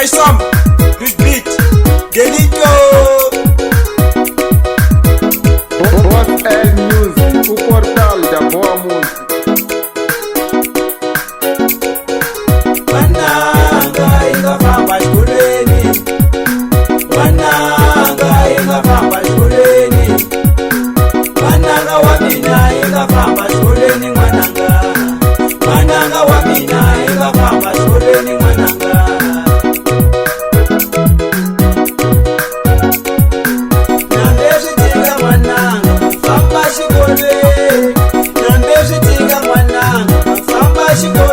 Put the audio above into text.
Kaisom, Repeat, Delito. Boss L Music, o portal da boa música. Mananga ingafamba shuleni, mananga ingafamba shuleni, mananga wa mina ingafamba shuleni mwananga, mananga wa mina ingafamba shuleni mwananga. Nambe switika mwananga famba xikolweni, nambe switika mwananga famba xikolweni.